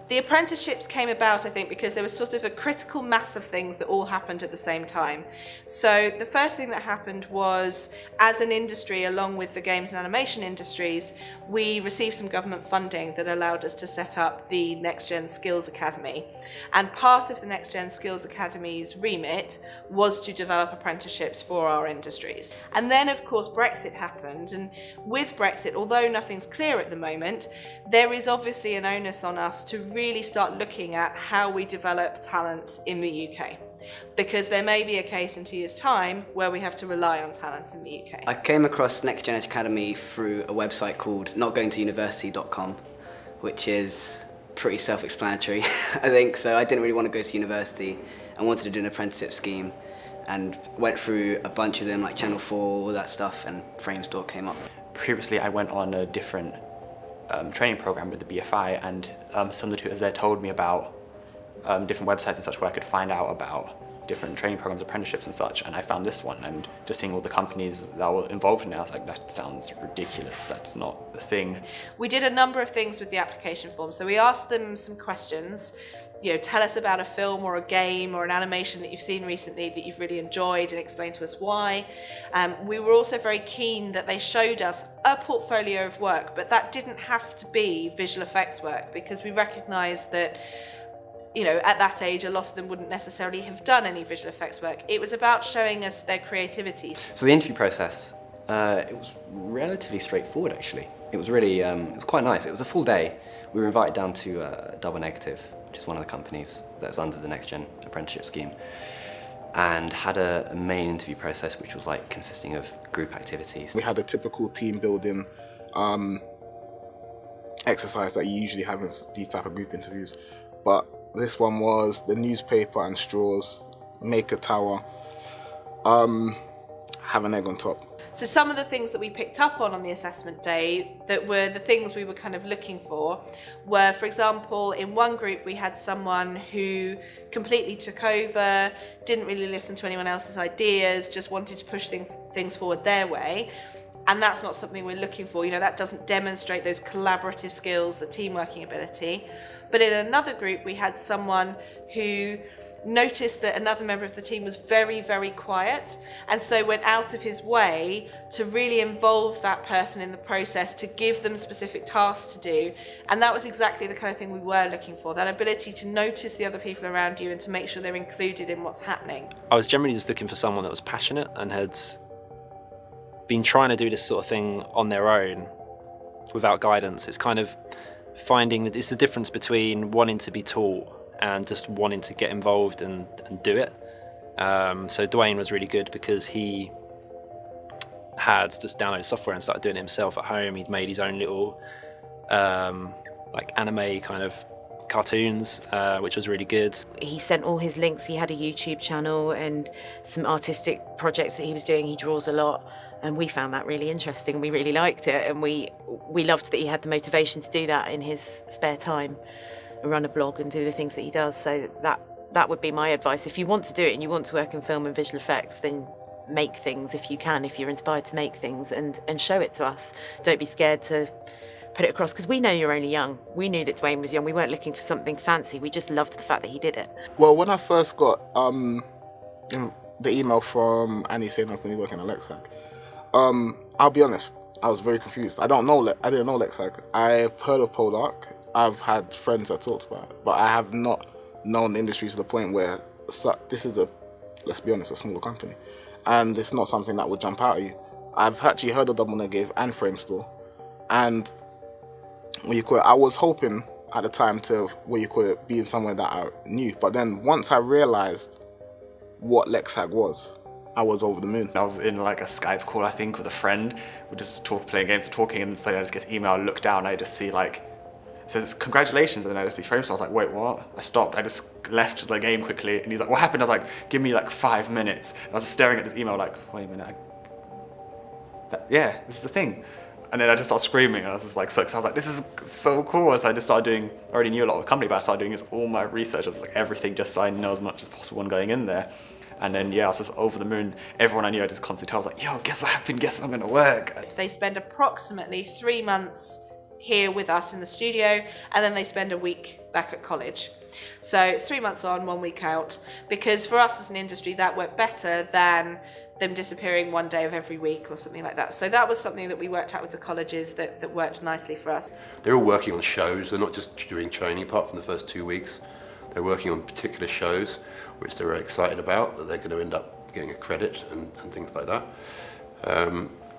The apprenticeships came about, I think, because there was sort of a critical mass of things that all happened at the same time. So the first thing that happened was, as an industry, along with the games and animation industries, we received some government funding that allowed us to set up the NextGen Skills Academy. And part of the NextGen Skills Academy's remit was to develop apprenticeships for our industries. And then, of course, Brexit happened. And with Brexit, although nothing's clear at the moment, there is obviously an onus on us to really start looking at how we develop talent in the UK. Because there may be a case in 2 years' time where we have to rely on talent in the UK. I came across NextGen Academy through a website called notgoingtouniversity.com, which is pretty self-explanatory, I think. So I didn't really want to go to university. I wanted to do an apprenticeship scheme and went through a bunch of them, like Channel 4, all that stuff, and Framestore came up. Previously, I went on a different training program with the BFI, and some of the tutors there told me about different websites and such where I could find out about different training programs, apprenticeships and such, and I found this one, and just seeing all the companies that were involved in it, I was like, that sounds ridiculous, that's not a thing. We did a number of things with the application form. So we asked them some questions, tell us about a film or a game or an animation that you've seen recently that you've really enjoyed, and explain to us why. We were also very keen that they showed us a portfolio of work, but that didn't have to be visual effects work, because we recognised that at that age, a lot of them wouldn't necessarily have done any visual effects work. It was about showing us their creativity. So the interview process, it was relatively straightforward actually. It was really, it was quite nice. It was a full day. We were invited down to Double Negative, which is one of the companies that's under the NextGen apprenticeship scheme, and had a main interview process which was like consisting of group activities. We had a typical team building exercise that you usually have in these type of group interviews, but this one was the newspaper and straws, make a tower, have an egg on top. So some of the things that we picked up on the assessment day that were the things we were kind of looking for were, for example, in one group we had someone who completely took over, didn't really listen to anyone else's ideas, just wanted to push things forward their way. And that's not something we're looking for. That doesn't demonstrate those collaborative skills, the team working ability. But in another group, we had someone who noticed that another member of the team was very, very quiet, and so went out of his way to really involve that person in the process, to give them specific tasks to do. And that was exactly the kind of thing we were looking for, that ability to notice the other people around you and to make sure they're included in what's happening. I was generally just looking for someone that was passionate and had been trying to do this sort of thing on their own without guidance. It's kind of finding that it's the difference between wanting to be taught and just wanting to get involved and do it. So Dwayne was really good because he had just downloaded software and started doing it himself at home. He'd made his own little like anime kind of cartoons, which was really good. He sent all his links. He had a YouTube channel and some artistic projects that he was doing. He draws a lot, and we found that really interesting. We really liked it, and we loved that he had the motivation to do that in his spare time, and run a blog and do the things that he does. So that would be my advice. If you want to do it and you want to work in film and visual effects, then make things if you can, if you're inspired to make things, and show it to us. Don't be scared to put it across, because we know you're only young. We knew that Dwayne was young. We weren't looking for something fancy. We just loved the fact that he did it. Well, when I first got the email from Annie saying I was going to be working at Lexhag, I'll be honest, I was very confused. I didn't know Lexhag. I've heard of Polark. I've had friends that talked about it, but I have not known the industry to the point where this is let's be honest, a smaller company, and it's not something that would jump out at you. I've actually heard of Double Negative and Framestore, and I was hoping at the time to be in somewhere that I knew, but then once I realised what Lexhag was, I was over the moon. I was in like a Skype call, I think, with a friend. We're just playing games, talking, and suddenly I just get an email, I look down, I just see like, it says congratulations, and then I just see Framestore. I was like, wait, what? I stopped, I just left the game quickly, and he's like, what happened? I was like, give me like 5 minutes. And I was just staring at this email like, wait a minute, yeah, this is the thing. And then I just started screaming, and I was just like, so I was like, this is so cool. And so I just started doing, I already knew a lot of the company, but I started doing all my research of like everything, just so I know as much as possible when going in there. And then, yeah, I was just over the moon. Everyone I knew, I just constantly told, I was like, yo, guess what happened? Guess I'm gonna work. They spend approximately 3 months here with us in the studio, and then they spend a week back at college. So it's 3 months on, 1 week out, because for us as an industry that worked better than them disappearing one day of every week or something like that. So that was something that we worked out with the colleges that worked nicely for us. They're all working on shows. They're not just doing training apart from the first 2 weeks. They're working on particular shows which they're very excited about, that they're going to end up getting a credit and things like that.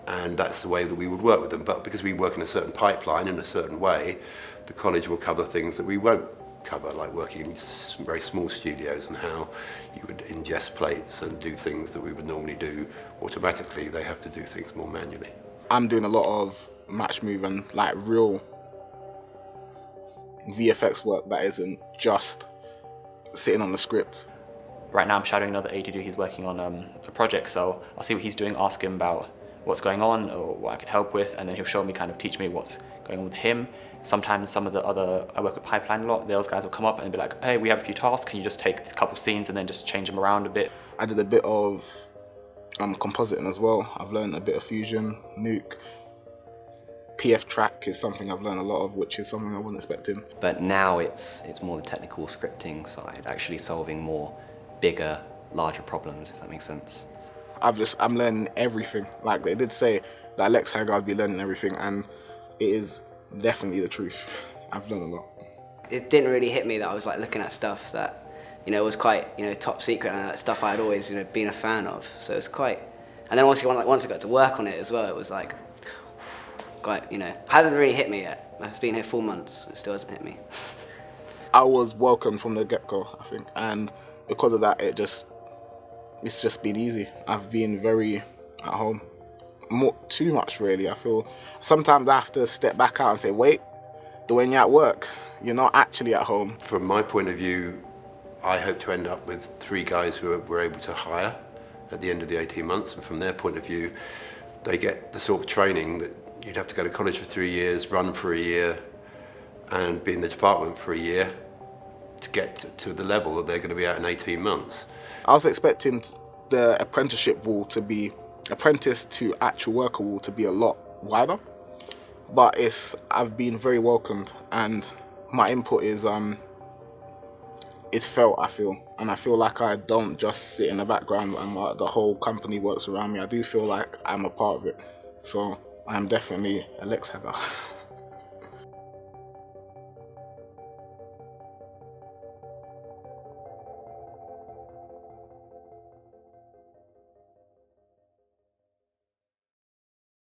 And that's the way that we would work with them. But because we work in a certain pipeline in a certain way, the college will cover things that we won't cover, like working in very small studios and how you would ingest plates and do things that we would normally do automatically. They have to do things more manually. I'm doing a lot of match moving, like real VFX work that isn't just sitting on the script. Right now I'm shadowing another ADD. He's working on a project, so I'll see what he's doing, ask him about what's going on or what I can help with, and then he'll show me, kind of teach me what's going on with him. Sometimes some of the other, I work with Pipeline a lot, those guys will come up and be like, hey, we have a few tasks, can you just take a couple scenes and then just change them around a bit? I did a bit of compositing as well. I've learned a bit of Fusion, Nuke. PF track is something I've learned a lot of, which is something I wasn't expecting. But now it's more the technical scripting side, actually solving more bigger, larger problems, if that makes sense. I'm learning everything. Like they did say that Lexhag I'd be learning everything, and it is definitely the truth. I've learned a lot. It didn't really hit me that I was like looking at stuff that, was quite, top secret, and stuff I had always, been a fan of. So it's quite, and then once I got to work on it as well, it was like, quite, hasn't really hit me yet. It's been here 4 months, it still hasn't hit me. I was welcomed from the get-go, I think, and because of that, it's just been easy. I've been very at home. Too much, really. I feel sometimes I have to step back out and say, wait, when you're at work, you're not actually at home. From my point of view, I hope to end up with 3 guys who we're able to hire at the end of the 18 months, and from their point of view, they get the sort of training that you'd have to go to college for 3 years, run for a year, and be in the department for a year to get to the level that they're going to be at in 18 months. I was expecting the apprenticeship wall to be, apprentice to actual worker wall to be a lot wider, but I've been very welcomed, and my input is it's felt, I feel, and I feel like I don't just sit in the background and the whole company works around me. I do feel like I'm a part of it, so I'm definitely a Lexhagger.